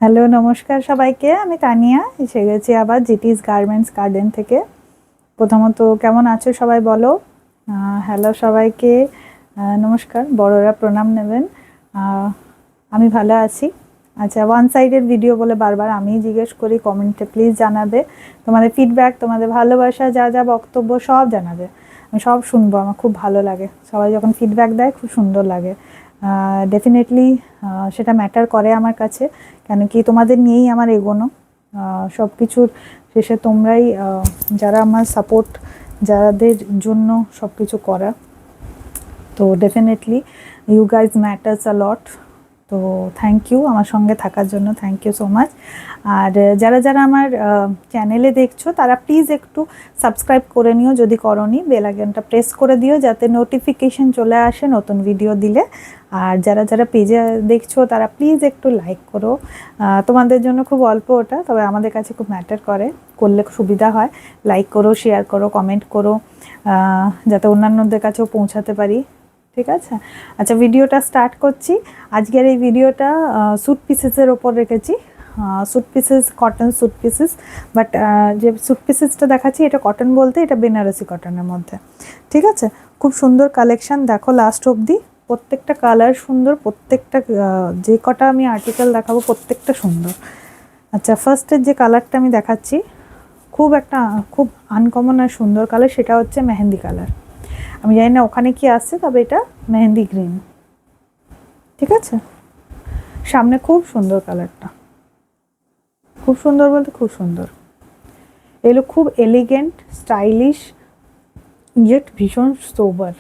Hello, নমস্কার সবাইকে। আমি তানিয়া এসে গেছি আবার জিটিস গার্মেন্টস গার্ডেন থেকে। প্রথমত কেমন আছো সবাই বলো। হ্যালো সবাইকে, নমস্কার। বড়রা প্রণাম নেবেন। আমি ভালো আছি। আচ্ছা, ওয়ান সাইডের ভিডিও বলে বারবার আমি জিজ্ঞেস করি, কমেন্টে প্লিজ জানাবে তোমাদের ফিডব্যাক, তোমাদের ভালোবাসা, যা যা বক্তব্য সব জানাবে। আমি সব শুনবো, আমার খুব ভালো লাগে। সবাই যখন ফিডব্যাক দেয় খুব সুন্দর লাগে। ডেফিনেটলি সেটা ম্যাটার করে আমার কাছে, কেন কি তোমাদের নিয়েই আমার এগোনো। সব কিছুর শেষে তোমরাই যারা আমার সাপোর্ট, যাদের জন্য সব কিছু করা। তো ডেফিনেটলি ইউ গাইজ ম্যাটার্স আ লট। তো থ্যাংক ইউ আমার সঙ্গে থাকার জন্য, থ্যাংক ইউ সো মাচ। আর যারা যারা আমার চ্যানেলে দেখছো তারা প্লিজ একটু সাবস্ক্রাইব করে নিও, যদি করোনি বেল আইকনটা প্রেস করে দিও যাতে নোটিফিকেশন চলে আসে নতুন ভিডিও দিলে। আর যারা যারা পেজে দেখছো তারা প্লিজ একটু লাইক করো। তোমাদের জন্য খুব অল্প ওটা, তবে আমাদের কাছে খুব ম্যাটার করে, করলে সুবিধা হয়। লাইক করো, শেয়ার করো, কমেন্ট করো, যাতে অন্যান্যদের কাছেও পৌঁছাতে পারি। ঠিক আছে? আচ্ছা, ভিডিওটা স্টার্ট করছি। আজকের এই ভিডিওটা স্যুট পিসেসের ওপর রেখেছি। Suit pieces, cotton suit pieces. But যে স্যুট পিসেসটা দেখাচ্ছি এটা কটন বলতে এটা বেনারসি কটনের মধ্যে। ঠিক আছে? খুব সুন্দর কালেকশান, দেখো লাস্ট অবধি। প্রত্যেকটা কালার সুন্দর, প্রত্যেকটা যে কটা আমি আর্টিকেল দেখাবো প্রত্যেকটা সুন্দর। আচ্ছা, ফার্স্টের যে কালারটা আমি দেখাচ্ছি খুব আনকমন আর সুন্দর কালার, সেটা হচ্ছে মেহেন্দি কালার। আমি জানি না ওখানে কি আসছে, তবে এটা মেহেন্দি গ্রিন। ঠিক আছে? সামনে খুব সুন্দর কালারটা, খুব সুন্দর বলতে খুব সুন্দর। এগুলো খুব এলিগেন্ট, স্টাইলিশ, ইয়েট ভীষণ সোবার।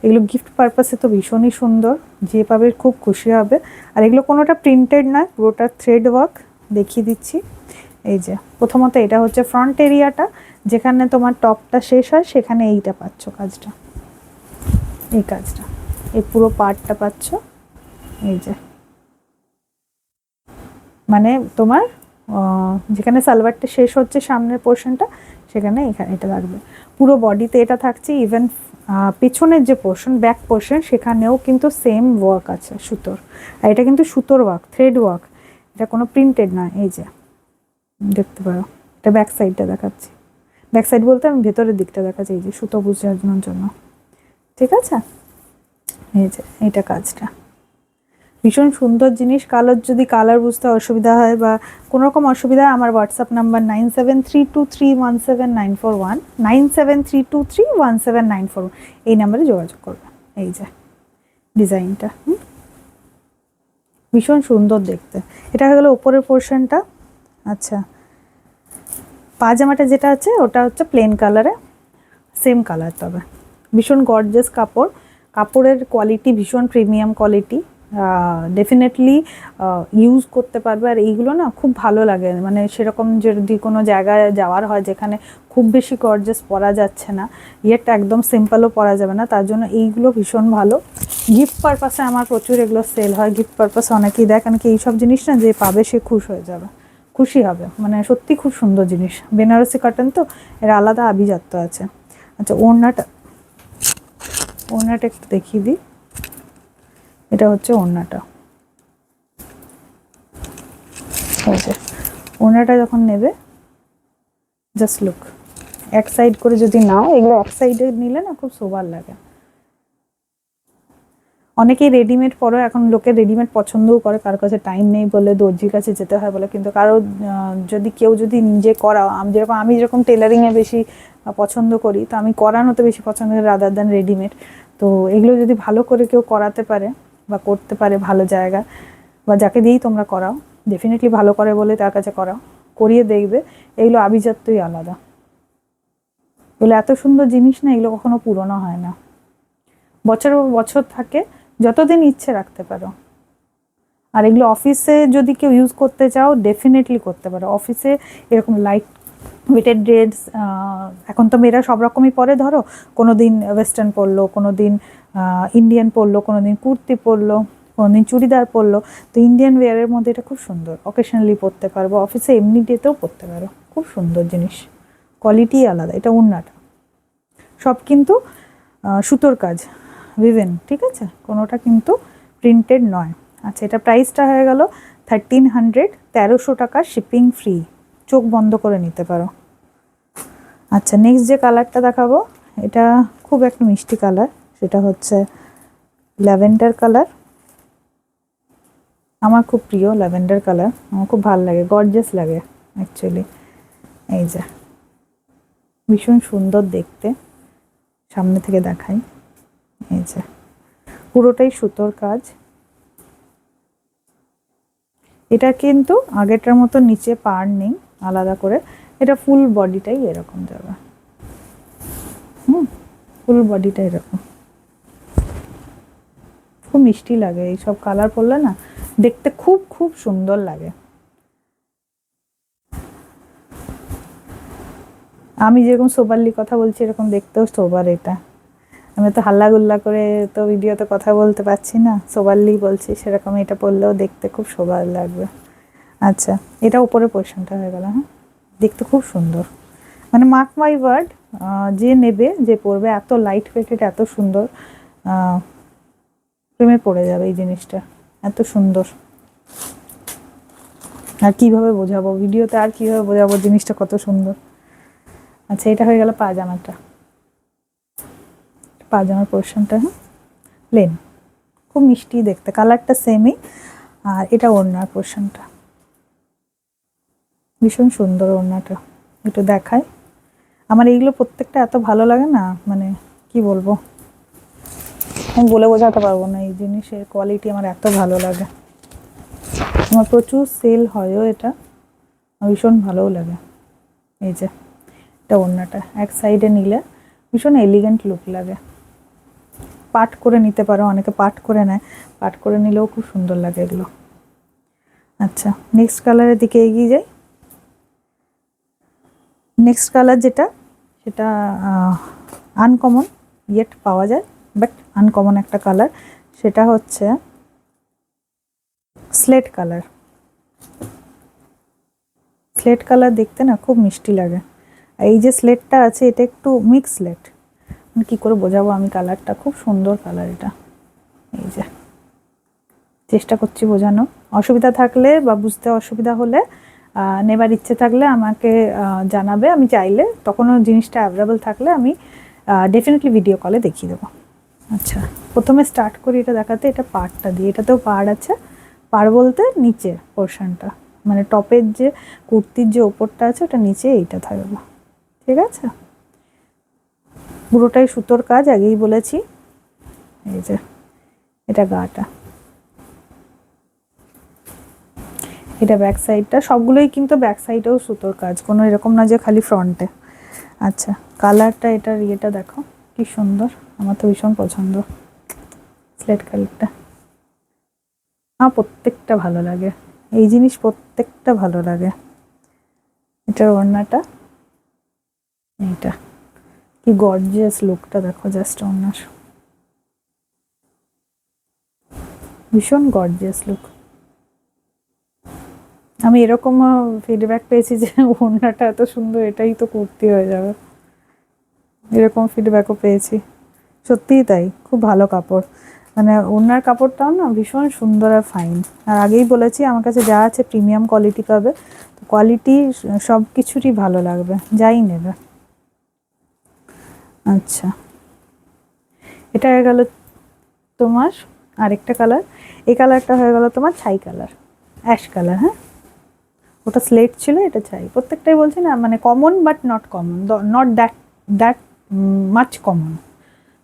এগুলো গিফট পারপাসে তো ভীষণই সুন্দর, যে পাবে খুব খুশি হবে। আর এগুলো কোনোটা প্রিন্টেড নয়, পুরোটা থ্রেড ওয়ার্ক। দেখিয়ে দিচ্ছি। এই যে প্রথমত এটা হচ্ছে ফ্রন্ট এরিয়াটা, যেখানে তোমার টপটা শেষ হয় সেখানে এইটা পাচ্ছ কাজটা, এই কাজটা, এই পুরো পার্টটা পাচ্ছ। এই যে মানে তোমার যেখানে সালোয়ারটা শেষ হচ্ছে সামনের পোর্শনটা, সেখানে এখানে এটা লাগবে। পুরো বডিতে এটা থাকছে। ইভেন পেছনের যে পোর্শন, ব্যাক পোর্শন, সেখানেও কিন্তু সেম ওয়ার্ক আছে সুতোর। আর এটা কিন্তু সুতোর ওয়ার্ক, থ্রেড ওয়ার্ক, এটা কোনো প্রিন্টেড নয়। এই যে দেখতে পারো, এটা ব্যাক সাইডটা দেখাচ্ছি। ব্যাক সাইড বলতে আমি ভেতরের দিকটা দেখাচ্ছি, এই যে সুতো বোঝানোর জন্য। ঠিক আছে? এই যে এইটা কাজটা ভীষণ সুন্দর জিনিস। যদি কালার বুঝতে অসুবিধা হয় বা কোনো রকম অসুবিধা, আমার হোয়াটসঅ্যাপ নাম্বার 9732317941, 9732317941, এই নাম্বারে যোগাযোগ করবে। এই যে ডিজাইনটা ভীষণ সুন্দর দেখতে। এটা হয়ে গেলো ওপরের পোর্শনটা। আচ্ছা, পাজামাটা যেটা আছে ওটা হচ্ছে প্লেন কালারে, সেম কালার, তবে ভীষণ গর্জিয়াস কাপড়। কাপড়ের কোয়ালিটি ভীষণ প্রিমিয়াম কোয়ালিটি, ডেফিনেটলি ইউজ করতে পারবে। আর এইগুলো না খুব ভালো লাগে, মানে সেরকম যদি কোনো জায়গায় যাওয়ার হয় যেখানে খুব বেশি গর্জিয়াস পরা যাচ্ছে না, ইয়েটা একদম সিম্পলও পরা যাবে না, তার জন্য এইগুলো ভীষণ ভালো। গিফট পারপাসে আমার প্রচুর এগুলো সেল হয়। গিফট পারপাসে অনেকেই দেয়, কারণ কি এইসব জিনিস না যে পাবে সে খুশি হয়ে যাবে, খুশি হবে। মানে সত্যি খুব সুন্দর জিনিস, বেনারসি কটন তো এর আলাদা আভিজাত্য আছে। আচ্ছা, ওড়নাটা একটু দেখিয়ে দিই। এটা হচ্ছে ওড়নাটা। ওড়নাটা যখন নেবে, জাস্ট লুক, এক সাইড করে যদি নাও, এগুলো এক সাইডে নিলে না খুব সোবার লাগে। অনেকেই রেডিমেড পরো, এখন লোকে রেডিমেড পছন্দও করে, কারোর কাছে টাইম নেই বলে দর্জির কাছে যেতে হয় বলে। কিন্তু কারো যদি নিজে করাও, আমি যেরকম টেলারিংয়ে বেশি পছন্দ করি, তো আমি করানোতে বেশি পছন্দ করি রাদার দ্যান রেডিমেড। তো এগুলো যদি ভালো করে কেউ করাতে পারে বা করতে পারে ভালো জায়গা, বা যাকে দিয়েই তোমরা করাও, ডেফিনেটলি ভালো করে বলে তার কাছে করাও, করিয়ে দেখবে, এগুলো আভিজাত্যই আলাদা। এগুলো এত সুন্দর জিনিস না, এগুলো কখনো পুরনো হয় না, বছরের বছর থাকে, যতদিন ইচ্ছে রাখতে পারো। আর এগুলো অফিসে যদি কেউ ইউজ করতে চাও ডেফিনেটলি করতে পারো। অফিসে এরকম লাইট ওয়েটেড ড্রেস, এখন তো মেয়েরা সব রকমই পরে, ধরো কোনো দিন ওয়েস্টার্ন পরলো, কোনো দিন ইন্ডিয়ান পরলো, কোনো দিন কুর্তি পরলো, কোনো দিন চুড়িদার পরলো। তো ইন্ডিয়ান ওয়্যারের মধ্যে এটা খুব সুন্দর, অকেশনালি পরতে পারবো, অফিসে এমনি ডেতেও পরতে পারো। খুব সুন্দর জিনিস, কোয়ালিটি আলাদা। এটা ওড়নাটা সব কিন্তু সুতোর কাজ, উইভেন। ঠিক আছে? কোনোটা কিন্তু প্রিন্টেড নয়। আচ্ছা, এটা প্রাইসটা হয়ে গেল 1300, 1300 টাকা শিপিং ফ্রি, চোখ বন্ধ করে নিতে পারো। আচ্ছা, নেক্সট যে কালারটা দেখাবো এটা খুব একটা মিষ্টি কালার, সেটা হচ্ছে ল্যাভেন্ডার কালার। আমার খুব প্রিয় ল্যাভেন্ডার কালার, আমার খুব ভালো লাগে, গর্জিয়াস লাগে অ্যাকচুয়ালি। এই যে ভীষণ সুন্দর দেখতে, সামনে থেকে দেখাই। এই যে পুরোটাই সুতোর কাজ। এটা কিন্তু আগেরটার মতো নিচে পাড় নেই আলাদা করে, এটা ফুল বডিটাই এরকম যাবে। ফুল বডিটা এরকম, খুব মিষ্টি লাগে এইসব কালার পরলে না, দেখতে খুব খুব সুন্দর লাগে। আমি যেরকম সোবারলি কথা বলছি এরকম দেখতেও সোবার এটা। আমি তো হাল্লা গুল্লা করে তো ভিডিওতে কথা বলতে পারছি না, সোবারলি বলছি, সেরকম এটা পরলেও দেখতে খুব সোবার লাগবে। আচ্ছা, এটা উপরে পোর্শনটা হয়ে গেল। হ্যাঁ, দেখতে খুব সুন্দর, মানে মার্ক মাই ওয়ার্ড, যে নেবে যে পরবে এত লাইট ওয়েটেড এত সুন্দর, প্রেমে পড়ে যাবে এই জিনিসটা, এত সুন্দর। আর কিভাবে বোঝাবো ভিডিওতে, আর কিভাবে বোঝাবো জিনিসটা কত সুন্দর। আচ্ছা, এটা হয়ে গেল পাজামাটা, পাজামার পোর্শনটা। হ্যাঁ, প্লেন, খুব মিষ্টি দেখতে, কালারটা সেমই। আর এটা ওড়নার পোর্শনটা, ভীষণ সুন্দর ওড়নাটা, একটু দেখায়। আমার এইগুলো প্রত্যেকটা এত ভালো লাগে না, মানে কি বলবো, আমি বলে বোঝাতে পারবো না, এই জিনিসের কোয়ালিটি আমার এত ভালো লাগে। আমার প্রচুর সেল হয়ও এটা, ভীষণ ভালোও লাগে। এই যে এটা ওড়নাটা, এক সাইডে নিলে ভীষণ এলিগেন্ট লুক লাগে। পাট করে নিতে পারো, অনেকে পাট করে নেয়, পাট করে নিলেও খুব সুন্দর লাগে এগুলো। আচ্ছা, নেক্সট কালারের দিকে এগিয়ে যাই। নেক্সট কালার যেটা, সেটা আনকমন, ইয়েট পাওয়া যায় বাট আনকমন একটা কালার, সেটা হচ্ছে স্লেট কালার। স্লেট কালার দেখতে না খুব মিষ্টি লাগে। এই যে স্লেটটা আছে এটা একটু মিক্স স্লেট, কি করে বোঝাবো আমি কালারটা, খুব সুন্দর কালার এটা। এই যে চেষ্টা করছি বোঝানো, অসুবিধা থাকলে বা বুঝতে অসুবিধা হলে নেবার ইচ্ছে থাকলে আমাকে জানাবে, আমি চাইলে তখনও জিনিসটা অ্যাভেলেবল থাকলে আমি ডেফিনেটলি ভিডিও কলে দেখিয়ে দেবো। আচ্ছা, প্রথমে স্টার্ট করি এটা দেখাতে, এটা পাড়টা দিয়ে, এটাতেও পাড় আছে। পাড় বলতে নিচের পোর্শনটা, মানে টপের যে কুর্তির যে ওপরটা আছে ওটা নিচে এইটা থাকবে, ঠিক আছে। পুরোটাই সুতোর কাজ, আগেই বলেছি। এই যে এটা গাটা, এটা ব্যাক সাইডটা, সবগুলোই কিন্তু ব্যাক সাইডেও সুতোর কাজ, কোনো এরকম না যে খালি ফ্রন্টে। আচ্ছা, কালারটা, এটার ইয়েটা দেখো কি সুন্দর, আমার তো ভীষণ পছন্দ স্লেট কালারটা। আমার প্রত্যেকটা ভালো লাগে, এই জিনিস প্রত্যেকটা ভালো লাগে। এটার ওড়নাটা, এইটা কি গর্জিয়াস লুকটা দেখো, জাস্ট ওড়নার ভীষণ গর্জিয়াস লুক। আমি এরকম ফিডব্যাক পেয়েছি যে ওড়নাটা এত সুন্দর, এটাই তো কুর্তি হয়ে যাবে, এরকম ফিডব্যাকও পেয়েছি। সত্যিই তাই, খুব ভালো কাপড়, মানে ওড়নার কাপড়টাও না ভীষণ সুন্দর আর ফাইন। আর আগেই বলেছি আমার কাছে যা আছে প্রিমিয়াম কোয়ালিটি পাবে, তো কোয়ালিটি সব কিছুরই ভালো লাগবে যাই নেবে। আচ্ছা, এটা হয়ে গেল তোমার আরেকটা কালার, এই কালারটা হয়ে গেল তোমার ছাই কালার, অ্যাশ কালার। হ্যাঁ, ওটা স্লেট ছিল, এটা ছাই। প্রত্যেকটাই বলছি না, মানে common but not common, not that that much common,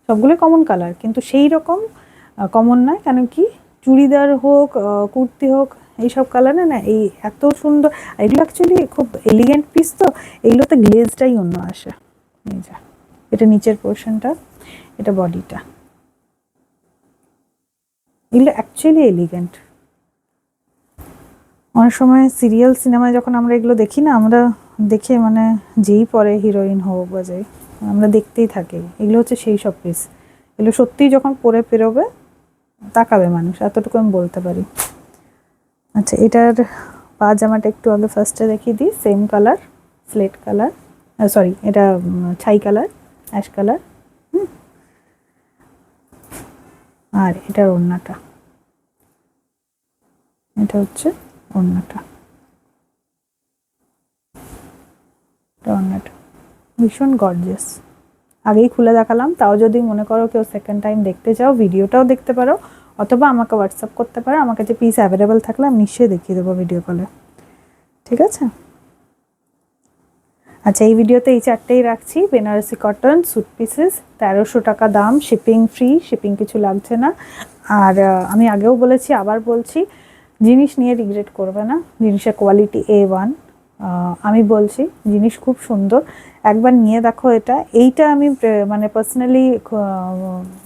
সবগুলোই কমন কালার কিন্তু সেই রকম কমন নয়। কেন কি, চুড়িদার হোক কুর্তি হোক, এইসব কালারে না এই এত সুন্দর, এগুলো অ্যাকচুয়ালি খুব এলিগেন্ট পিস, তো এইগুলোতে গ্লেজটাই অন্য আসে। এই যে এটা নিচের পোর্শনটা, এটা বডিটা, এগুলো অ্যাকচুয়ালি এলিগেন্ট। অনেক সময় সিরিয়াল সিনেমায় যখন আমরা এগুলো দেখি না, আমরা দেখে মানে যেই পরে হিরোইন হোক বা যাই, আমরা দেখতেই থাকি। এগুলো হচ্ছে সেই সব পিস, এগুলো সত্যিই যখন পরে পেরোবে তাকাবে মানুষ, এতটুকু আমি বলতে পারি। আচ্ছা, এটার পাজামাটা একটু আগে ফার্স্টে দেখিয়ে দিই, same colour, slate colour, sorry এটা ছাই কালার, অ্যাশ কালার। আর এটার ওড়নাটা, এটা হচ্ছে ওড়নাটা, ওড়নাটা ভীষণ গর্জিয়াস। আগেই খুলে দেখালাম, তাও যদি মনে করো কেউ সেকেন্ড টাইম দেখতে চাও ভিডিওটাও দেখতে পারো, অথবা আমাকে হোয়াটসঅ্যাপ করতে পারো, আমার কাছে পিস অ্যাভেলেবেল থাকলে আমি নিশ্চয়ই দেখিয়ে দেবো ভিডিও কলে, ঠিক আছে? আচ্ছা, এই ভিডিওতে এই চারটেই রাখছি। বেনারসি কটন স্যুট পিসেস, 1300 টাকা দাম, শিপিং ফ্রি, শিপিং কিছু লাগছে না। আর আমি আগেও বলেছি, আবার বলছি, জিনিস নিয়ে রিগ্রেট করবে না, জিনিসের কোয়ালিটি A1। আমি বলছি জিনিস খুব সুন্দর, একবার নিয়ে দেখো। এইটা আমি মানে পার্সোনালি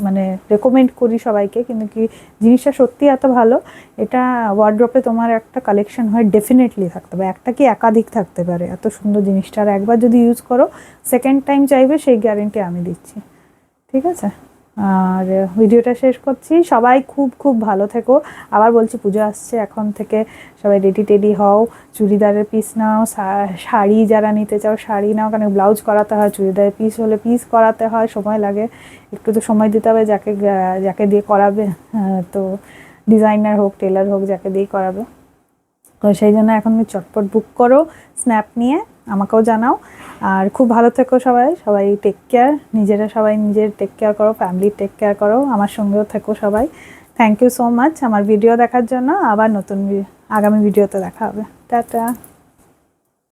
মানে রেকমেন্ড করি সবাইকে, কিন্তু কি জিনিসটা সত্যি এত ভালো, এটা ওয়ার্ড্রপে তোমার একটা কালেকশন হয় ডেফিনেটলি থাকতে হবে, একটা কি একাধিক থাকতে পারে, এত সুন্দর জিনিসটা। আর একবার যদি ইউজ করো সেকেন্ড টাইম চাইবে, সেই গ্যারেন্টি আমি দিচ্ছি, ঠিক আছে? আর ভিডিওটা শেষ করছি। সবাই খুব খুব ভালো থেকো। আবার বলছি, পুজো আসছে, এখন থেকে সবাই রেডি টেডি হও, চুড়িদারের পিস নাও, শাড়ি যারা নিতে চাও শাড়ি নাও, কারণ ব্লাউজ করাতে হয়, চুড়িদারের পিস হলে পিস করাতে হয়, সময় লাগে, একটু তো সময় দিতে হবে যাকে যাকে দিয়ে করাবে। তো ডিজাইনার হোক, টেলার হোক, যাকে দিয়ে করাবে, তো সেই জন্য এখন তুমি চটপট বুক করো, স্ন্যাপ নিয়ে আমাকেও জানাও। আর খুব ভালো থেকো সবাই, সবাই টেক কেয়ার, নিজেরা সবাই নিজের টেক কেয়ার করো, ফ্যামিলির টেক কেয়ার করো, আমার সঙ্গেও থেকো সবাই। থ্যাংক ইউ সো মাচ আমার ভিডিও দেখার জন্য। আবার নতুন আগামী ভিডিওতে দেখা হবে। টাটা।